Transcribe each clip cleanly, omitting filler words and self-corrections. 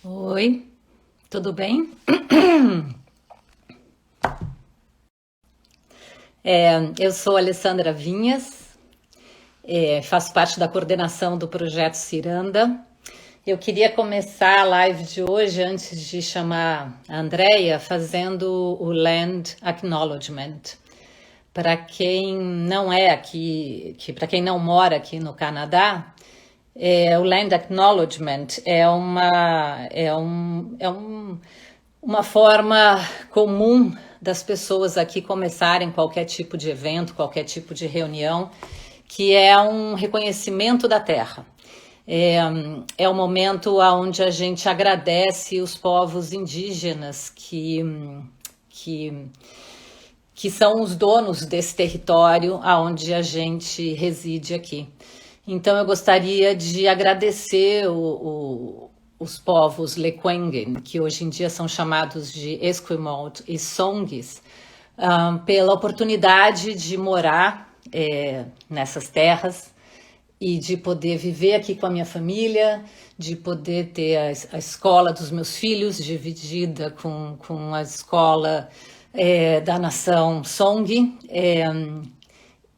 Oi, tudo bem? Eu sou Alessandra Vinhas, faço parte da coordenação do projeto Ciranda. Eu queria começar a live de hoje, antes de chamar a Andrea, fazendo o Land Acknowledgement. Para quem não é aqui, para quem não mora aqui no Canadá, o Land Acknowledgement uma forma comum das pessoas aqui começarem qualquer tipo de evento, qualquer tipo de reunião, que é um reconhecimento da terra. É um momento onde a gente agradece os povos indígenas que, que são os donos desse território aonde a gente reside aqui. Então eu gostaria de agradecer os povos Lekwungen, que hoje em dia são chamados de Esquimalt e Songis, pela oportunidade de morar nessas terras e de poder viver aqui com a minha família, de poder ter a escola dos meus filhos dividida com a escola da nação Song.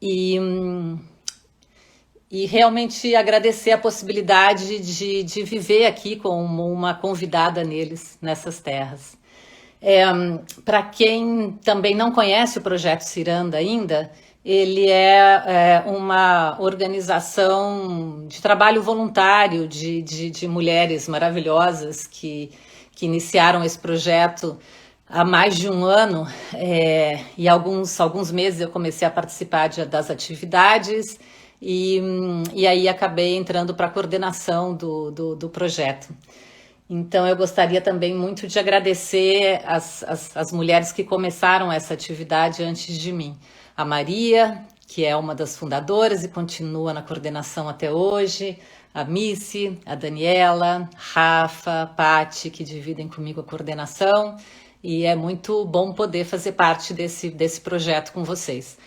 E, e realmente agradecer a possibilidade de viver aqui como uma convidada nessas terras. Para quem também não conhece o Projeto Ciranda ainda, ele é uma organização de trabalho voluntário de mulheres maravilhosas que iniciaram esse projeto há mais de um ano, e alguns meses eu comecei a participar das atividades e aí acabei entrando para a coordenação do projeto. Então, eu gostaria também muito de agradecer as mulheres que começaram essa atividade antes de mim. A Maria, que é uma das fundadoras e continua na coordenação até hoje, a Missy, a Daniela, Rafa, Pati, que dividem comigo a coordenação, e é muito bom poder fazer parte desse projeto com vocês.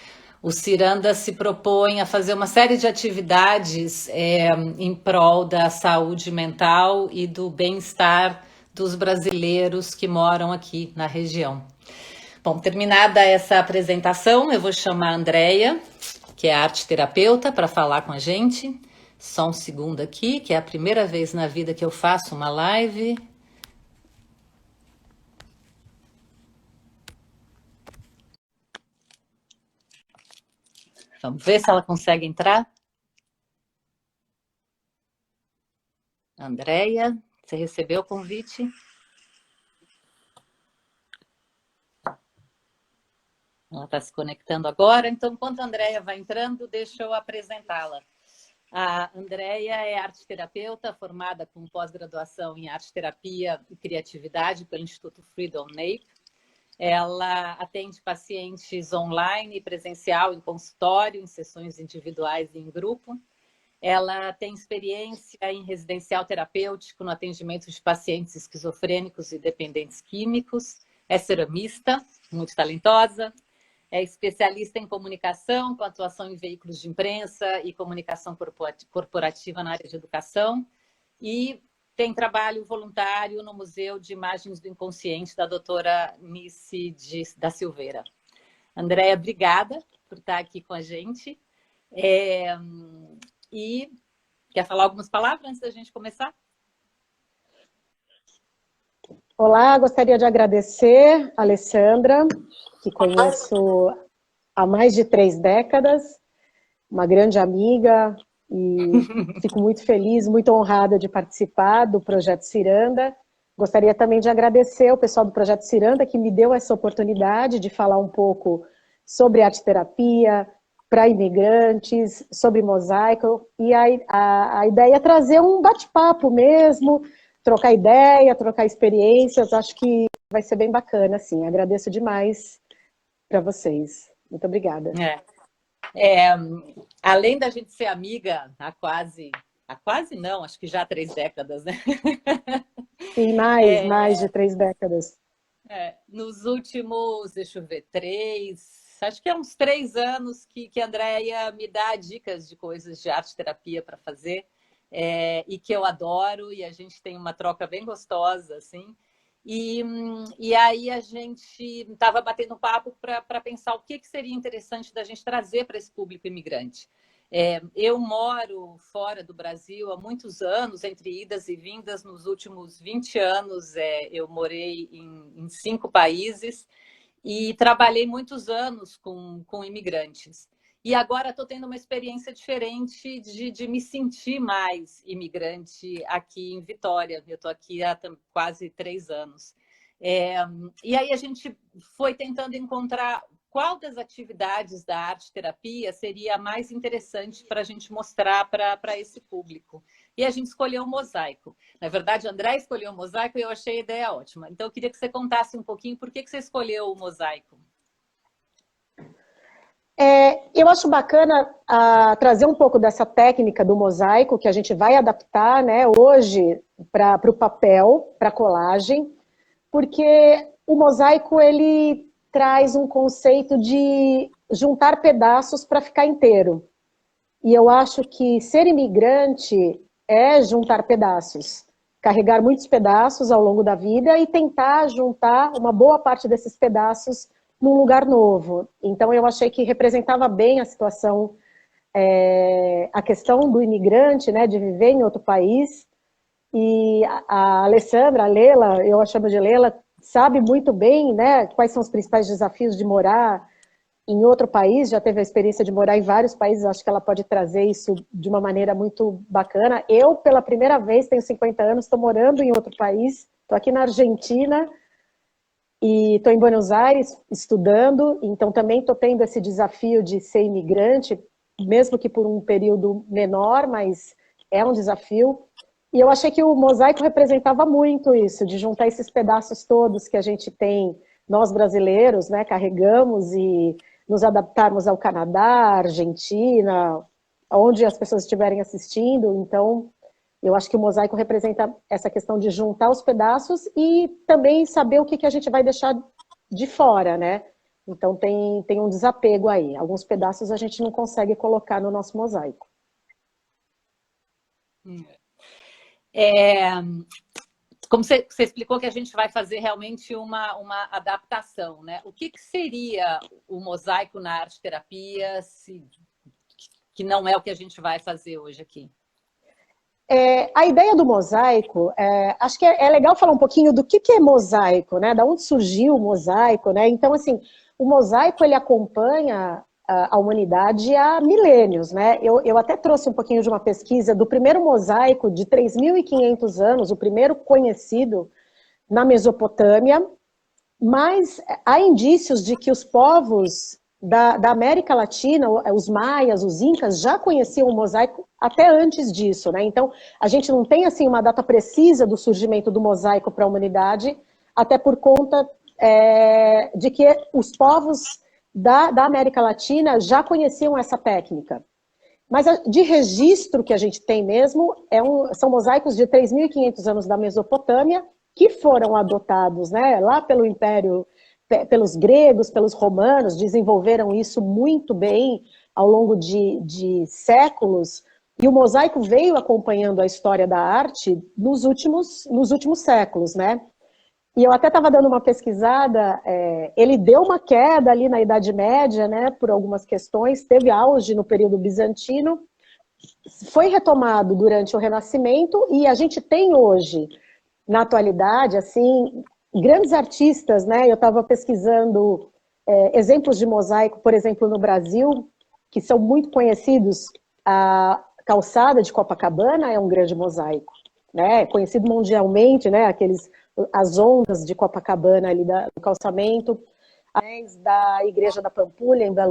O Ciranda se propõe a fazer uma série de atividades em prol da saúde mental e do bem-estar dos brasileiros que moram aqui na região. Bom, terminada essa apresentação, eu vou chamar a Andrea, que é arte terapeuta, para falar com a gente. Só um segundo aqui, que é a primeira vez na vida que eu faço uma live. Vamos ver se ela consegue entrar. Andrea, você recebeu o convite? Ela está se conectando agora, então enquanto a Andrea vai entrando, deixa eu apresentá-la. A Andrea é arte terapeuta, formada com pós-graduação em arte terapia e criatividade pelo Instituto Freedom Nape. Ela atende pacientes online e presencial em consultório, em sessões individuais e em grupo. Ela tem experiência em residencial terapêutico no atendimento de pacientes esquizofrênicos e dependentes químicos. É ceramista, muito talentosa. É especialista em comunicação, com atuação em veículos de imprensa e comunicação corporativa na área de educação. E tem trabalho voluntário no Museu de Imagens do Inconsciente da doutora Nice da Silveira. Andréia, obrigada por estar aqui com a gente. E quer falar algumas palavras antes da gente começar? Olá, gostaria de agradecer a Alessandra, que conheço há mais de 3 décadas, uma grande amiga, e fico muito feliz, muito honrada de participar do Projeto Ciranda. Gostaria também de agradecer ao pessoal do Projeto Ciranda, que me deu essa oportunidade de falar um pouco sobre arte-terapia para imigrantes, sobre mosaico, e a ideia é trazer um bate-papo mesmo, trocar ideia, trocar experiências, acho que vai ser bem bacana, assim. Agradeço demais para vocês. Muito obrigada. Além da gente ser amiga há quase não, acho que já há 3 décadas, né? Sim, mais de 3 décadas. Nos últimos, deixa eu ver, acho que é uns 3 anos que a Andrea me dá dicas de coisas de arte terapia para fazer. e que eu adoro, e a gente tem uma troca bem gostosa, assim. E aí a gente estava batendo papo para pensar o que seria interessante da gente trazer para esse público imigrante. Eu moro fora do Brasil há muitos anos, entre idas e vindas. Nos últimos 20 anos, eu morei em 5 países e trabalhei muitos anos com imigrantes. E agora estou tendo uma experiência diferente de me sentir mais imigrante aqui em Vitória. Eu estou aqui há quase 3 anos. E aí a gente foi tentando encontrar qual das atividades da arte-terapia seria a mais interessante para a gente mostrar para esse público. E a gente escolheu o mosaico. Na verdade, o André escolheu o mosaico e eu achei a ideia ótima. Então, eu queria que você contasse um pouquinho por que você escolheu o mosaico. Eu acho bacana trazer um pouco dessa técnica do mosaico, que a gente vai adaptar, né, hoje para o papel, para a colagem, porque o mosaico ele traz um conceito de juntar pedaços para ficar inteiro. E eu acho que ser imigrante é juntar pedaços, carregar muitos pedaços ao longo da vida e tentar juntar uma boa parte desses pedaços num lugar novo. Então eu achei que representava bem a situação, a questão do imigrante, né, de viver em outro país. E a Alessandra, a Leila, eu a chamo de Leila, sabe muito bem, né, quais são os principais desafios de morar em outro país, já teve a experiência de morar em vários países, acho que ela pode trazer isso de uma maneira muito bacana. Eu, pela primeira vez, tenho 50 anos, estou morando em outro país, estou aqui na Argentina e estou em Buenos Aires estudando, então também estou tendo esse desafio de ser imigrante, mesmo que por um período menor, mas é um desafio. E eu achei que o mosaico representava muito isso, de juntar esses pedaços todos que a gente tem, nós brasileiros, né, carregamos e nos adaptarmos ao Canadá, Argentina, onde as pessoas estiverem assistindo. Então, eu acho que o mosaico representa essa questão de juntar os pedaços e também saber o que a gente vai deixar de fora, né? Então, tem um desapego aí. Alguns pedaços a gente não consegue colocar no nosso mosaico. Como você explicou que a gente vai fazer realmente uma adaptação, né? O que seria o mosaico na arte-terapia, que não é o que a gente vai fazer hoje aqui? A ideia do mosaico, acho que é legal falar um pouquinho do que é mosaico, né? Da onde surgiu o mosaico, né? Então, assim, o mosaico ele acompanha a humanidade há milênios, né? Eu até trouxe um pouquinho de uma pesquisa do primeiro mosaico de 3.500 anos, o primeiro conhecido na Mesopotâmia, mas há indícios de que os povos da América Latina, os maias, os incas, já conheciam o mosaico até antes disso, né? Então, a gente não tem, assim, uma data precisa do surgimento do mosaico para a humanidade, até por conta de que os povos da América Latina já conheciam essa técnica. Mas de registro que a gente tem mesmo, são mosaicos de 3.500 anos da Mesopotâmia, que foram adotados, né, lá pelo Império, pelos gregos, pelos romanos, desenvolveram isso muito bem ao longo de séculos, e o mosaico veio acompanhando a história da arte nos últimos séculos, né? E eu até estava dando uma pesquisada, ele deu uma queda ali na Idade Média, né, por algumas questões, teve auge no período bizantino, foi retomado durante o Renascimento, e a gente tem hoje, na atualidade, assim, grandes artistas, né? Eu estava pesquisando exemplos de mosaico, por exemplo, no Brasil, que são muito conhecidos. A calçada de Copacabana é um grande mosaico, né? Conhecido mundialmente, né? As ondas de Copacabana ali do calçamento, da Igreja da Pampulha, em Belo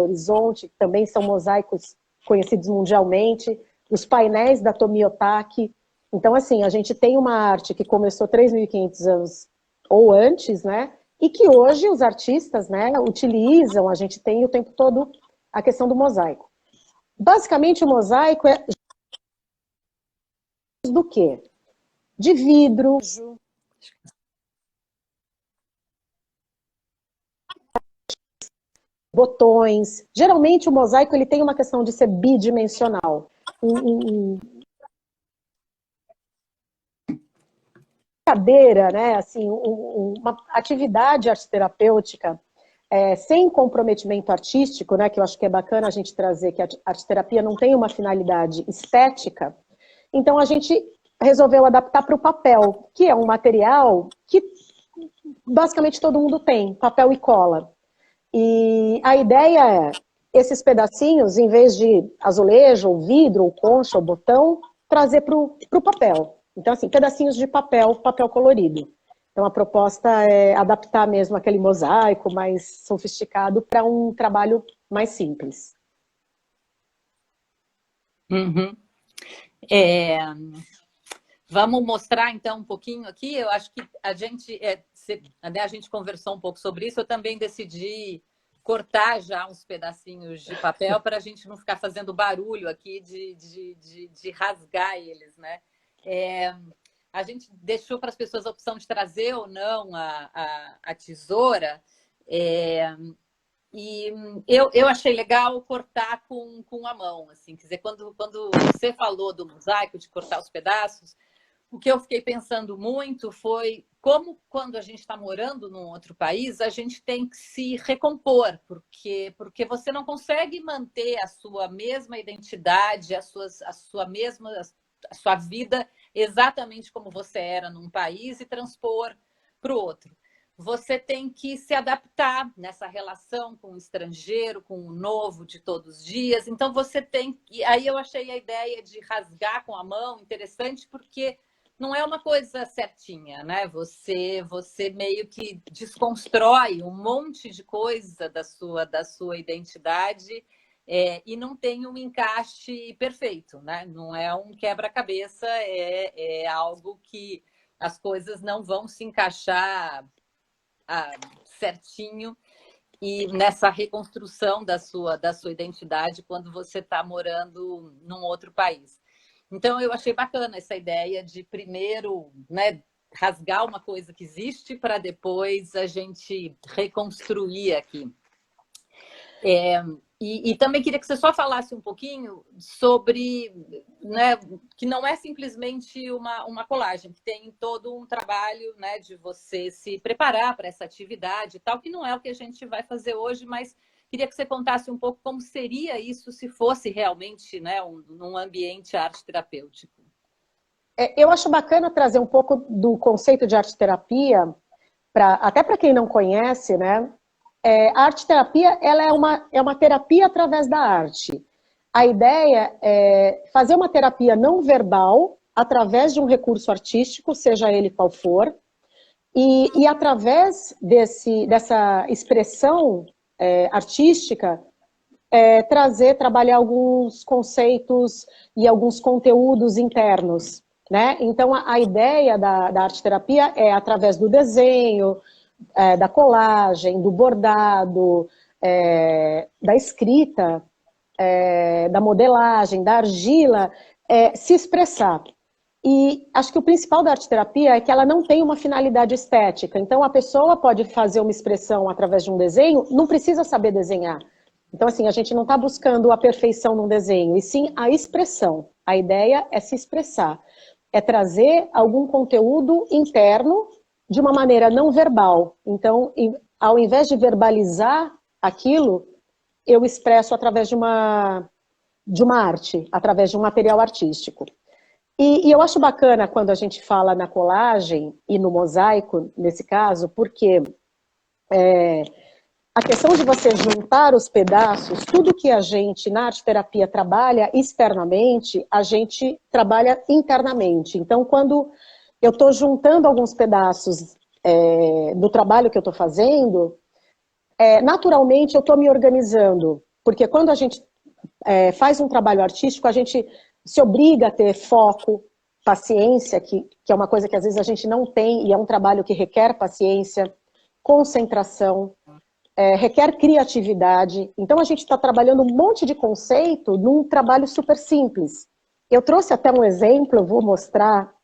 Horizonte, que também são mosaicos conhecidos mundialmente, os painéis da Tomiotaki. Então, assim, a gente tem uma arte que começou 3.500 anos ou antes, né? E que hoje os artistas, né, utilizam, a gente tem o tempo todo a questão do mosaico. Basicamente, o mosaico é do quê? De vidro, botões. Geralmente o mosaico ele tem uma questão de ser bidimensional. cadeira, né, assim, uma atividade arteterapêutica sem comprometimento artístico, né, que eu acho que é bacana a gente trazer que a arteterapia não tem uma finalidade estética, então a gente resolveu adaptar para o papel, que é um material que basicamente todo mundo tem, papel e cola. E a ideia é, esses pedacinhos, em vez de azulejo, ou vidro, ou concha, ou botão, trazer para o papel. Então, assim, pedacinhos de papel, papel colorido. Então, a proposta é adaptar mesmo aquele mosaico mais sofisticado para um trabalho mais simples. Uhum. Vamos mostrar então um pouquinho aqui. Eu acho que a gente conversou um pouco sobre isso. Eu também decidi cortar já uns pedacinhos de papel para a gente não ficar fazendo barulho aqui de rasgar eles, né? A gente deixou para as pessoas a opção de trazer ou não a tesoura. E eu achei legal cortar com a mão, assim, quer dizer, quando você falou do mosaico, de cortar os pedaços, o que eu fiquei pensando muito foi como, quando a gente está morando num outro país, a gente tem que se recompor, porque você não consegue manter a sua mesma identidade, a sua vida exatamente como você era num país e transpor para o outro. Você tem que se adaptar nessa relação com o estrangeiro, com o novo de todos os dias. Então, você tem... E aí eu achei a ideia de rasgar com a mão interessante, porque não é uma coisa certinha, né? Você meio que desconstrói um monte de coisa da sua identidade e não tem um encaixe perfeito, né? Não é um quebra-cabeça, é algo que as coisas não vão se encaixar certinho e nessa reconstrução da sua identidade quando você está morando num outro país. Então, eu achei bacana essa ideia de primeiro, né, rasgar uma coisa que existe para depois a gente reconstruir aqui. E também queria que você só falasse um pouquinho sobre, né, que não é simplesmente uma colagem, que tem todo um trabalho, né, de você se preparar para essa atividade e tal, que não é o que a gente vai fazer hoje, mas queria que você contasse um pouco como seria isso se fosse realmente, né, num ambiente arte-terapêutico. Eu acho bacana trazer um pouco do conceito de arte-terapia, até para quem não conhece, né? A arte-terapia ela é uma terapia através da arte. A ideia é fazer uma terapia não verbal através de um recurso artístico, seja ele qual for, e através dessa expressão artística, trabalhar alguns conceitos e alguns conteúdos internos, né? Então, a ideia da arte-terapia é através do desenho, da colagem, do bordado, da escrita, da modelagem, da argila, se expressar. E acho que o principal da arte-terapia é que ela não tem uma finalidade estética. Então, a pessoa pode fazer uma expressão através de um desenho, não precisa saber desenhar. Então, assim, a gente não está buscando a perfeição num desenho, e sim a expressão. A ideia é se expressar. É trazer algum conteúdo interno de uma maneira não verbal. Então, ao invés de verbalizar aquilo, eu expresso através de uma arte, através de um material artístico. E eu acho bacana quando a gente fala na colagem e no mosaico, nesse caso, porque a questão de você juntar os pedaços, tudo que a gente na arte-terapia trabalha externamente, a gente trabalha internamente. Então, quando eu estou juntando alguns pedaços do trabalho que eu estou fazendo, naturalmente eu estou me organizando, porque quando a gente faz um trabalho artístico, a gente se obriga a ter foco, paciência, que é uma coisa que às vezes a gente não tem, e é um trabalho que requer paciência, concentração, requer criatividade. Então a gente está trabalhando um monte de conceito num trabalho super simples. Eu trouxe até um exemplo, eu vou mostrar,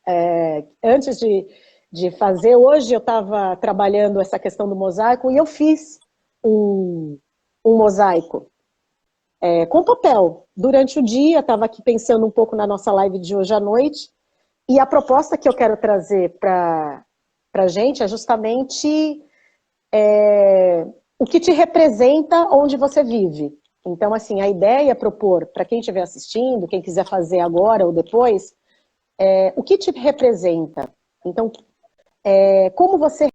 antes de fazer, hoje eu estava trabalhando essa questão do mosaico e eu fiz um mosaico. com papel. Durante o dia, estava aqui pensando um pouco na nossa live de hoje à noite, e a proposta que eu quero trazer para a gente é justamente o que te representa onde você vive. Então, assim, a ideia é propor, para quem estiver assistindo, quem quiser fazer agora ou depois, o que te representa. Então, como você